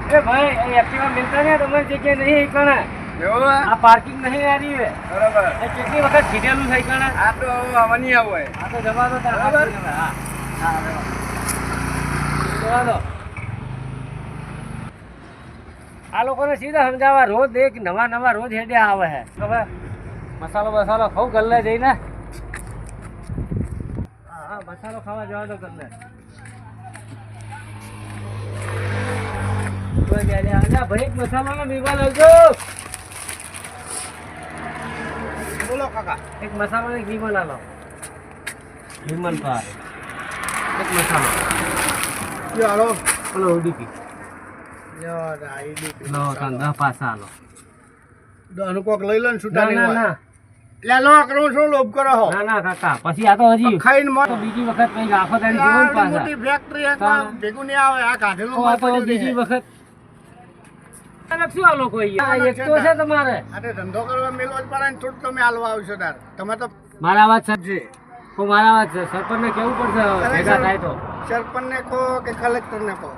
अरे भाई एक्टिवा मिलता नहीं तुम्हारी जगह नहीं कण आ पार्किंग नहीं आ रही है बराबर कितनी वक्त खींचेलू થઈ કણ આ તો આવવાની આવો હે આ તો જવા દો બરાબર હા હા જવા દો આ લોકોને સીધા સમજાવવા રોજ એક નવા નવા રોજ હેડ્યા આવે છે હવે મસાલો બસાલો ખાવ ગલ્લે જઈને હા હા મસાલો ખાવા જવા દો ગલ્લે ભાઈ એક મસાલો નો બીવા લાવજો બોલો કાકા એક મસાલો ને બીવા લાવો હિમન પાર એક મસાલો ચાલો બોલો ઉડીપી યો રાઈડી લો કંદા પાસા લો દોનો કોક લઈ લો ને છૂટા નહીં ના લે લો કરો છો લોભ કરો હો ના ના કાકા પછી આ તો હજી ખાઈને મત બીજી વખત કઈ આખો દાડી જીવન પાસા મોટી ફેક્ટરી એકમાં ભેગું નહીં આવે આ કાઢેલું તો બીજી વખત શું આ લોકો એક તો છે તમારે અરે ધંધો કરવા મેલો જ પડે ને થોડું તમે હાલવા આવશો તાર તમે તો મારા વાત સમજે તો મારા વાત છે સરપંચ ને કેવું પડશે ભેગા થાય તો સરપંચ ને કહો કે કલેક્ટર ને કહો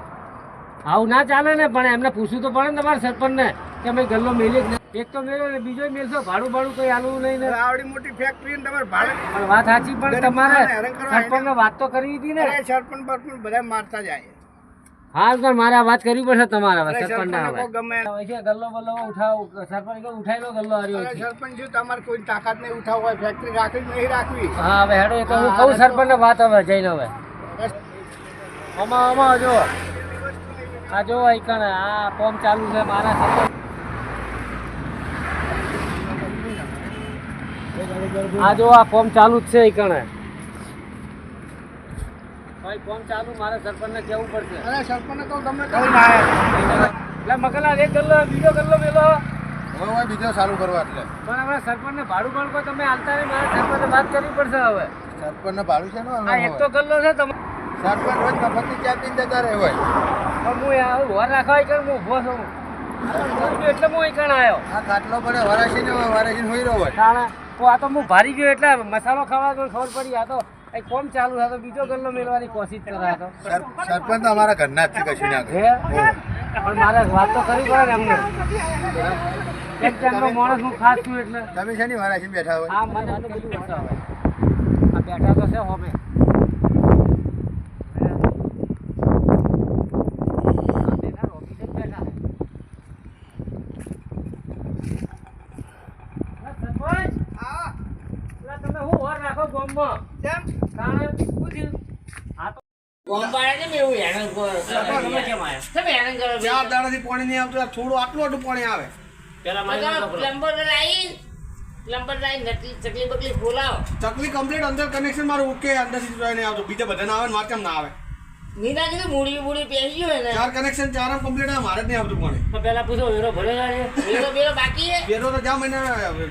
આવું ના ચાલે ને પણ એમને પૂછવું તો પડે ને તમારે સરપંચ ને કે ભાઈ ગલ્લો મેલી એક તો મેલો ને બીજો મેલશો ભાડું ભાડું કઈ હાલવું નહીં ને આવડી મોટી ફેક્ટરી ને તમારે ભાડે વાત સાચી પણ તમારે સરપંચ ને વાત તો કરવી હતી ને સરપંચ બરપંચ બધા મારતા જાય હા સર મારે વાત કરવી પડશે તમારે સરપંચ ના ગમે ગલ્લો બલ્લો ઉઠાવ સરપંચ ઉઠાઈ લો ગલ્લો હાર્યો સરપંચ જો તમારે કોઈ તાકાત નહીં ઉઠાવ હોય ફેક્ટરી રાખવી નહીં રાખવી હા હવે હેડો એ તો હું કહું સરપંચ ને વાત હવે જઈને હવે આમાં જો આ જો આઈકણ આ ફોર્મ ચાલુ છે મારા સરપંચ આ જો આ ફોર્મ ચાલુ જ છે આઈકણ ભાઈ ફોન ચાલુ મારે સરપંચ ને કેવું પડશે અરે સરપંચ ને તો તમને કઈ ના એટલે મકલા એક ગલ્લો બીજો ગલ્લો મેલો હવે બીજો ચાલુ કરવા એટલે પણ હવે સરપંચ ને ભાડું પણ કોઈ તમે આલતા નહીં મારે સરપંચ વાત કરવી પડશે હવે સરપંચ ને ભાડું છે ને આ એક તો ગલ્લો છે તમે સરપંચ રોજ મફતી ચા પીને જતા રહે હોય પણ હું આ વર રાખવા કર હું ઉભો છું એટલે હું અહીં આવ્યો આ ખાટલો પડે વરાશી હોઈ રહ્યો હોય તાણે તો આ તો હું ભારી ગયો એટલે મસાલો ખાવા તો ખબર પડી આ તો કોમ ચાલુ હતો બીજો ગલ્લો મેળવાની કોશિશ કર્યા હતો સરપંચ અમારા ઘરના જ છે કશું ના પણ મારે વાત તો કરવી પડે ને અમને એક ટાઈમનો માણસ હું ખાસ છું એટલે તમે છે ને મારા છે બેઠા હોય હા મને તો બધું બેઠા હોય આ બેઠા તો છે હોમે ચકલી કમ્પ્લીટ અંદર કનેક્શન મારું ઓકે અંદરથી નહીં આવતું બીજા બધા આવે મારે કેમ ના આવે મીના કીધું મૂડી પહેરી ગયો ને ચાર કનેક્શન ચાર કમ્પ્લીટ મારે જ નહીં આવતું પાણી તો પેલા પૂછો વેરો ભરેલા છે વેરો બાકી છે વેરો તો જા મહિને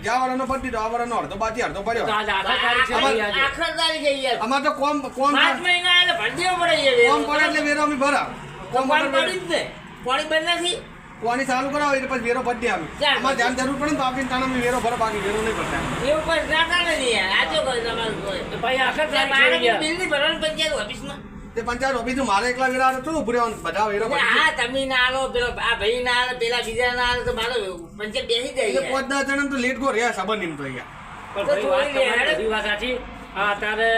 જા વાળાનો પડી આ વાળાનો અડધો બાકી અડધો ભર્યો આખર તારીખ છે યાર અમાર તો કોમ 5 મહિના એટલે ભરી દેવો પડે યાર કોમ પડે એટલે વેરો અમે ભરા કોમ પડી જ ને પાણી બંધ નથી પાણી ચાલુ કરાવો એટલે પછી વેરો ભરી આવે અમાર ધ્યાન જરૂર પડે તો આપીને તાણે અમે વેરો ભરા બાકી વેરો નહીં ભરતા એવું પર નાતા નથી યાર આજો કોઈ તમારું તો ભાઈ આખર તારીખ છે બિલ ની ભરવાનું પંચાયત ઓફિસમાં તે પંચાયત ઓફિસ મારે એકલા વેરા તો ઉભરે બધા વેરો હા તમે ના આલો પેલો આ ભાઈ ના આલે પેલા બીજા ના આલે તો મારો પંચાયત બેસી જાય એટલે 5-10 જણ તો લેટ ગો રહ્યા સબર નિમ તો યાર પણ ભાઈ વાત સાચી આ તારે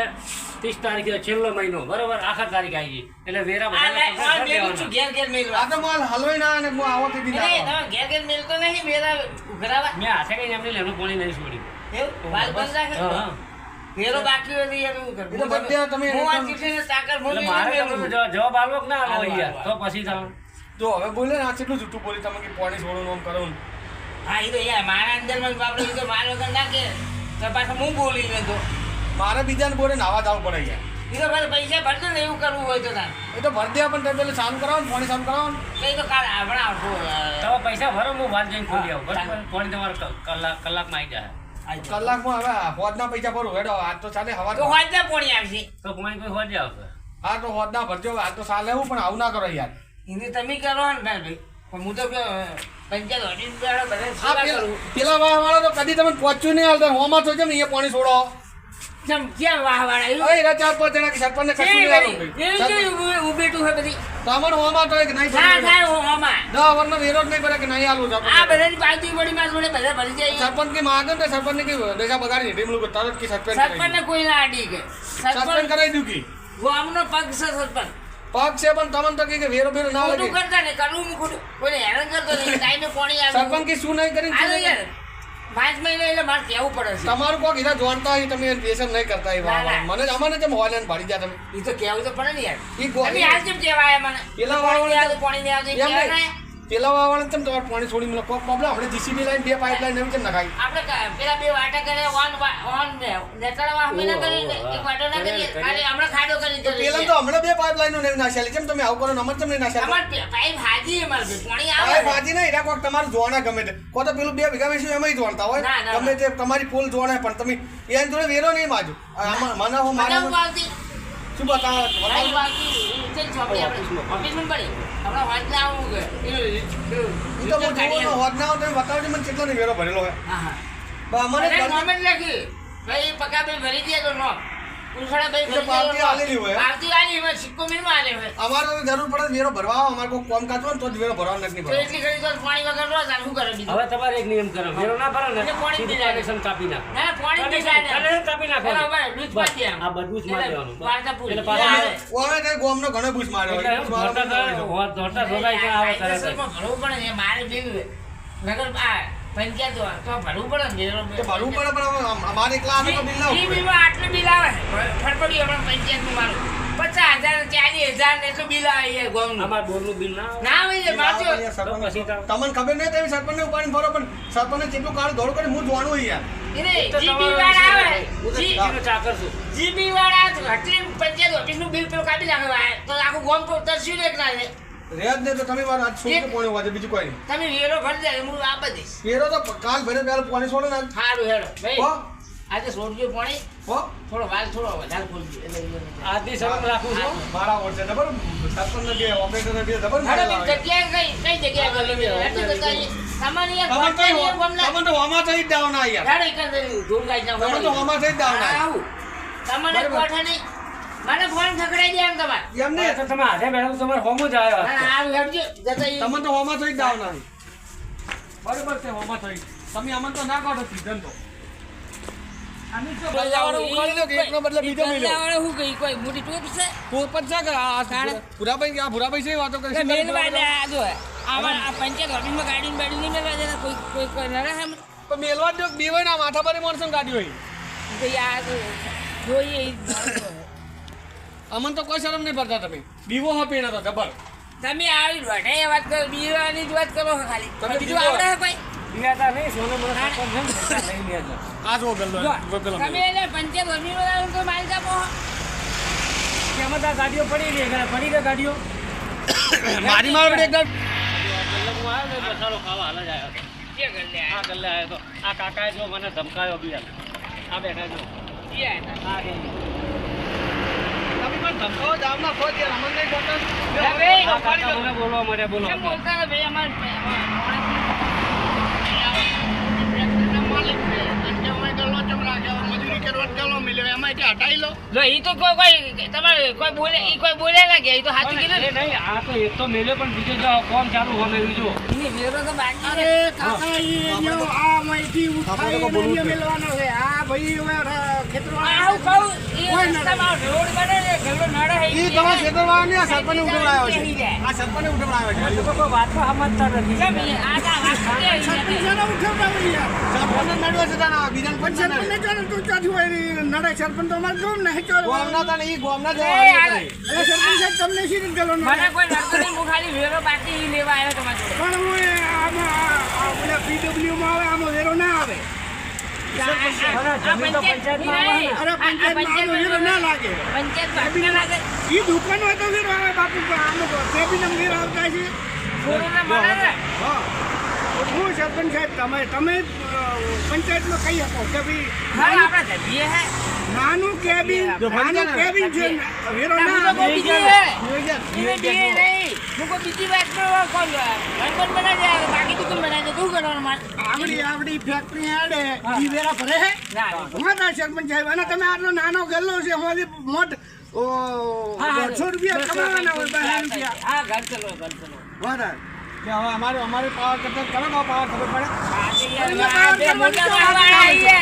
30 તારીખે છેલ્લો મહિનો બરોબર આખા તારીખ આવી ગઈ એટલે વેરા બધા ઘેર મેલ આ તો માલ હલવાઈ ના અને હું આવો થી દીધા તમે ઘેર મેલ તો નહીં વેરા ઉઘરાવા મે હાથે કઈ એમને લેનું પાણી નહીં છોડી એવું વાલ બંધ રાખે હા વેરો બાકી હોય યાર હું કરું એટલે બધે તમે હું આ ચીઠીને સાકર મોલી મારે જવાબ આલો કે ના આલો યાર તો પછી થાવ તો હવે બોલે ને આ કેટલું જૂઠું બોલી તમે કે પાણી છોડો નોમ કરો હા ઈ તો યાર મારા અંદર માં બાપડે ઈ તો મારો કર નાખે તો પાછો હું બોલી લે તો મારે બીજાને બોલે નાવા જાવ પડે યાર ઈ તો મારે પૈસા ભરતો ને એવું કરવું હોય તો તાર એ તો ભર દે પણ તમે પેલે ચાલુ કરાવો પાણી ચાલુ કરાવો એ તો કાલ આપણે આવતો તમે પૈસા ભરો હું વાત જઈને ખોલી આવું બરાબર પાણી તમારો કલાકમાં આવી જાય કલાકમાં હવે હોદના પૈસા ભરું હેડો આજ તો ચાલે હવા તો હોદના પાણી આવશે તો પાણી કોઈ હોદે આવશે હા તો હોદના ભરજો આજ તો ચાલે હું પણ આવું ના કરો યાર એને તમે કરો ને ભાઈ પણ હું તો પંચાયત ઓફિસ બધા સેવા કરું પેલા વાળો તો કદી તમે પહોંચ્યું નહીં હાલતા હોમાં છો કેમ એ પાણી છોડો કેમ કેમ વાહવાડા ઓય રચા પર જણા કે સરપંચને કશું નહીં આલું એ ઉભેટું હે બધી તમારું હોમાં તો એક નહીં ના થાય હોમાં 10 વર્ષનો વેરો જ નહીં ભરે કે નહીં આલું આ બધાની પાલતી પડી માં જોડે બધા ભરી જાય સરપંચ કે માગે ને સરપંચ કે દેશા બગાડી ને ઢીમલું તરત કે સરપંચને કોઈ ના આડી કે સરપંચ કરાવી દઉં કે ગામનો પગ છે સરપંચ પગ છે પણ તમને તો કે વેરો બેરો ના લાગે કરતા ને કરવું મુકું કોઈને હેરાન કરતો નહીં ટાઈમે પાણી આવે સરપંચ કે શું નહીં કરીને આ યાર 5 મહિના એટલે મારે કેવું પડે છે તમારું કોક ઈરા જોણતા હોય તમે બેસમ નહીં કરતા એ મને અમને જેમ હોલેન ભાડી જા તમે ઈ તો કેવું તો પડે ને યાર ઈ ગો તમે આજ કેમ કહેવાય મને પેલા વાળો પાણી ને આવજે કેવા પેલા વાળા તેમ તમારે પાણી છોડી મને કોક પ્રોબ્લેમ આપણે જીસીબી લાઈન બે પાઇપલાઈન નવી કેમ નખાઈ આપણે પેલા બે વાટા કરે ઓન નેતળા વાહ મેના કરી એક વાટો ના કરી ખાલી હમણાં ખાડો કરી દે પેલા તો હમણાં બે પાઇપલાઈનો નવી નાખ્યા કેમ તમે આવું કરો નંબર કેમ નહીં નાખ્યા તમાર પાઇપ હાજી છે મારે પાણી આવે પાઇપ હાજી નહીં એના કોક તમારું જોવાના ગમે તે કો તો પેલું 2 વીઘા વેચ્યું એમાંય જોણતા હોય ગમે તે તમારી પોલ જોવાના પણ તમે એન જોડે વેરો નહીં માજો મને હું મારા શું બતાવો મારી બાકી ઇન્જન છોપડી આપણે ઓફિસમાં પડી આપણા વાત ના આવું કે ઈ તો હું જોવાનો હોત ના તમે બતાવજો મને કેટલો ને વેરો ભરેલો હોય હા મને કોમેન્ટ લખી ભાઈ પકા ભાઈ ભરી દે તો નો ઉછળા ભાઈ ભરી પાર્ટી આલેલી હોય પાર્ટી આલી હોય સિક્કો મિલમાં આલે હોય અમારે તો જરૂર પડે વેરો ભરવા અમારે કોઈ કામ કાઢવાનું તો જ વેરો ભરવાનો નથી તો એટલી ઘડી તો પાણી વગર નો ચાલ શું કરે બીજું હવે તમારે એક નિયમ કરો વેરો ના ભરો ને પાણી સીધું કનેક્શન કાપી નાખો ના પાણી પી જાય કનેક્શન કાપી નાખો બરાબર દૂધ પાડી આમ આ બધું જ મારી દેવાનું પાડતા પૂરી એટલે પાછા ઓવે તે ગોમનો ઘણો બૂસ માર્યો હોય ધોટા ધોલાઈ કે આવે તરત ભરવું પડે ને મારે જેવી નગર આ પંચાયત તો ભરવું પડે ને તો ભરવું પડે પણ અમારે એકલા આને તો બિલ ના ઈ બિલ આટલું બિલ આવે ફટફડી હમણાં પંચાયત નું મારું 50,000 40,000 ને એટલું બિલ આવે યાર ગોમનું અમાર બોરનું બિલ ના હોય મારજો તમને ખબર નહીં તમે સરપંચને ઉપાડીને ભરો પણ સરપંચને કેટલું કાળ દોડ કરી હું જોવાનું હોય યાર એને જીબી વાળા આવે જીબી ચાકર છું જીબી વાળા હટલી પંચાયત ઓફિસ નું બિલ પેલું કાપી નાખે તો આખું ગોમ તો તરસ્યું એક ના રેજ ને તો તમે મારા આજ છોડ પોણી વાજે બીજું કોઈ નહીં તમે વેરો ભરી જાય હું આ બધી વેરો તો કાલ ભરે પહેલા પોણી છોડો ને સારું હેડો ભાઈ હો આજે છોડજો પાણી હો થોડો વાલ થોડો વધારે ખોલજો એટલે આદિ શરમ રાખું છું મારા ઓળશે ખબર સરપંચને બે ઓપરેટરને બે ખબર હેડો જગ્યા કઈ જગ્યા ગલી એટલે બતાવી સામાન્ય તમને તો હોમાં થઈ જ દાવના યાર હેડો એકંદર ધૂળ ગાઈ જાવ તમને તો હોમાં થઈ જ દાવના આવું તમને કોઠા નહીં મને ફોન ખકડાઈ દે એમ તમારે એમને તો તમે હાથે બેઠા તમારે હોમો જ આવ્યો આ હેડજો જતા તમને તો હોમાં થઈ જ દાવના બરોબર છે હોમાં થઈ તમે અમન તો ના કાઢો સીધન તો આની તો બદલાવાનો ઉખાડી લો કે એકનો બદલે બીજો મેલો બદલાવાનો હું કઈ કોઈ મોટી ટોપ છે ટોપ જ છે કે આ ભુરાભાઈ આ ભુરાભાઈ છે વાતો કરે છે મેલ વાલે આ જો આ પંચાયત ઓફિસમાં ગાડી બાડી નહીં મેલવા દેના કોઈ નડે હે તો મેલવા દો બેવાય ના માથા પર માણસો ગાડી હોય તો યાર જોઈએ અમન તો કોઈ શરમ નહીં પડતા તમે બીવો હો પીણા તો જબર તમે આવી વઢાઈ વાત કરો બીવાની જ વાત કરો ખાલી બીજું આવડે હે કોઈ બીયાતા નહીં સોનો મને સરપંચ લઈ લેજો આ જો ગલ્લો તમે એટલે પંચાયત ઓફિસમાં તો મારી કાપો કેમાં તા ગાડીઓ પડી ગઈ ગાડીઓ મારી માર પડે એકદમ ગલ્લો આવ્યો ને મસાલો ખાવા હાલ જ આવ્યો કે ગલ્લે આ ગલ્લે આવ્યો તો આ કાકાએ જો મને ધમકાયો બી આ બેઠા જો આ તમે પણ ધમકાવો જામના ખોજ યાર અમન નહીં બોલતો આ કાકા મને બોલવા મળે બોલો કેમ બોલતા ને ભાઈ અમાર કોઈ બોલે ના કે ઈ તો હાથું કીધું નહીં આ તો એક તો મેલ્યો પણ બીજો જો કોમ ચાલુ હોમે બીજો ઈ મેરો તો બાકી અરે કાકા ઈ જો આ માઈથી ઉઠાઈ મેલવાનો છે આ ભાઈ હવે ખેતરમાં આવું કહું ઈ રસ્તામાં રોડ બને ને ગલ્લો નડે હે ઈ તમારા ખેતરવાળા ને સરપંચને ઉઠવડાયો છે આ સરપંચને ઉઠવડાયો છે કોઈ વાતમાં સમજતા નથી કેમ આ વાત સરપંચને ઉઠવડાવી યાર સરપંચને નડ્યો છે તાના બીજાને પણ સરપંચને ચાલે તું ચાથી હોય નડે સરપંચ તો અમારે ગમ નહીં ચાલે ગોમના તાને ઈ ગોમના એ એટલે સરપંચ સાહેબ તમને શી રીતે ગલો મને કોઈ નડતો નહીં હું ખાલી વેરો બાકી ઈ લેવા આવ્યો તમારા જોડે પણ હું આમાં પેલા PW માં આવે આમાં વેરો ના આવે જમીન તો પંચાયતમાં આવે ને. અરે પંચાયતમાં આનો વેરો ના લાગે પંચાયત બાકી ના લાગે ઈ દુકાન હોય તો વેરો આવે બાપુ આનો કેબિનમ વેરો આવતા છે કોરોના મળે ને હા હું સરપંચ સાહેબ તમે પંચાયતમાં કહી શકો કે હા ભાઈ આપણા ધબીએ હે નાનું કેબિન છે વેરો ના તમે તો આવે બીજી હે ઈ બીજી નહીં હું કોઈ બીજી વાતમાં કોણ ઘર પણ બનાવી દે બાકી તું બનાવી દે શું કરવાનું મારે આવડી ફેક્ટરી આડે ઈ વેરા ભરે હે મોટા સરપંચ સાહેબ અને તમે આટલો નાનો ગલ્લો છે હોલી મોટ 100 રૂપિયા કમાવાના હોય 2 રૂપિયા હા ઘર ચલો વધારે કે હવે અમારે પાવર કરતા કરો ને પાવર ખબર પડે મોટા